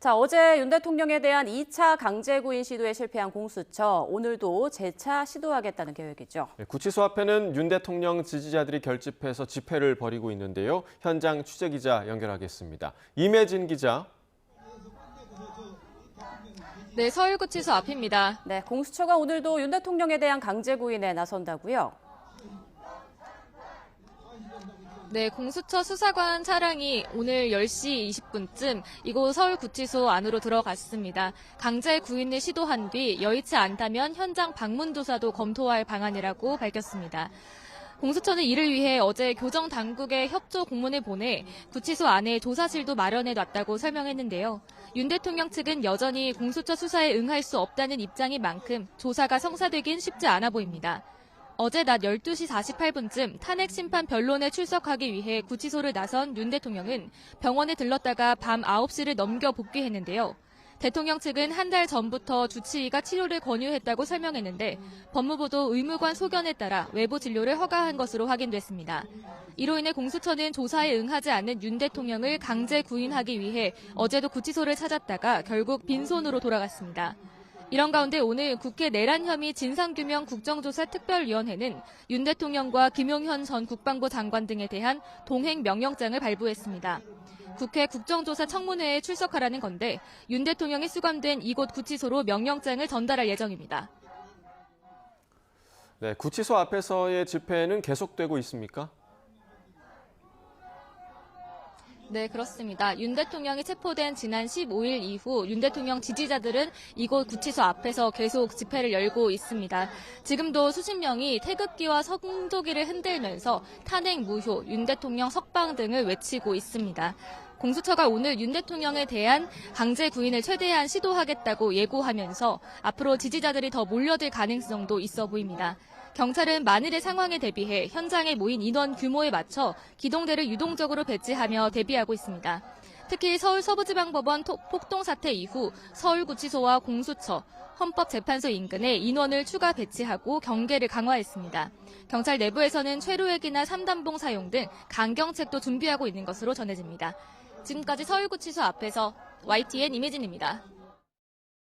자, 어제 윤 대통령에 대한 2차 강제 구인 시도에 실패한 공수처, 오늘도 재차 시도하겠다는 계획이죠. 구치소 앞에는 윤 대통령 지지자들이 결집해서 집회를 벌이고 있는데요. 현장 취재기자 연결하겠습니다. 임혜진 기자. 네, 서울구치소 앞입니다. 네, 공수처가 오늘도 윤 대통령에 대한 강제 구인에 나선다고요? 네, 공수처 수사관 차량이 오늘 10시 20분쯤 이곳 서울구치소 안으로 들어갔습니다. 강제 구인을 시도한 뒤 여의치 않다면 현장 방문 조사도 검토할 방안이라고 밝혔습니다. 공수처는 이를 위해 어제 교정당국에 협조 공문을 보내 구치소 안에 조사실도 마련해놨다고 설명했는데요. 윤 대통령 측은 여전히 공수처 수사에 응할 수 없다는 입장인 만큼 조사가 성사되긴 쉽지 않아 보입니다. 어제 낮 12시 48분쯤 탄핵 심판 변론에 출석하기 위해 구치소를 나선 윤 대통령은 병원에 들렀다가 밤 9시를 넘겨 복귀했는데요. 대통령 측은 한 달 전부터 주치의가 치료를 권유했다고 설명했는데 법무부도 의무관 소견에 따라 외부 진료를 허가한 것으로 확인됐습니다. 이로 인해 공수처는 조사에 응하지 않는 윤 대통령을 강제 구인하기 위해 어제도 구치소를 찾았다가 결국 빈손으로 돌아갔습니다. 이런 가운데 오늘 국회 내란 혐의 진상규명 국정조사 특별위원회는 윤 대통령과 김용현 전 국방부 장관 등에 대한 동행 명령장을 발부했습니다. 국회 국정조사 청문회에 출석하라는 건데 윤 대통령이 수감된 이곳 구치소로 명령장을 전달할 예정입니다. 네, 구치소 앞에서의 집회는 계속되고 있습니까? 네, 그렇습니다. 윤 대통령이 체포된 지난 15일 이후 윤 대통령 지지자들은 이곳 구치소 앞에서 계속 집회를 열고 있습니다. 지금도 수십 명이 태극기와 성조기를 흔들면서 탄핵 무효, 윤 대통령 석방 등을 외치고 있습니다. 공수처가 오늘 윤 대통령에 대한 강제 구인을 최대한 시도하겠다고 예고하면서 앞으로 지지자들이 더 몰려들 가능성도 있어 보입니다. 경찰은 만일의 상황에 대비해 현장에 모인 인원 규모에 맞춰 기동대를 유동적으로 배치하며 대비하고 있습니다. 특히 서울 서부지방법원 폭동 사태 이후 서울구치소와 공수처, 헌법재판소 인근에 인원을 추가 배치하고 경계를 강화했습니다. 경찰 내부에서는 최루액이나 3단봉 사용 등 강경책도 준비하고 있는 것으로 전해집니다. 지금까지 서울구치소 앞에서 YTN 임혜진입니다.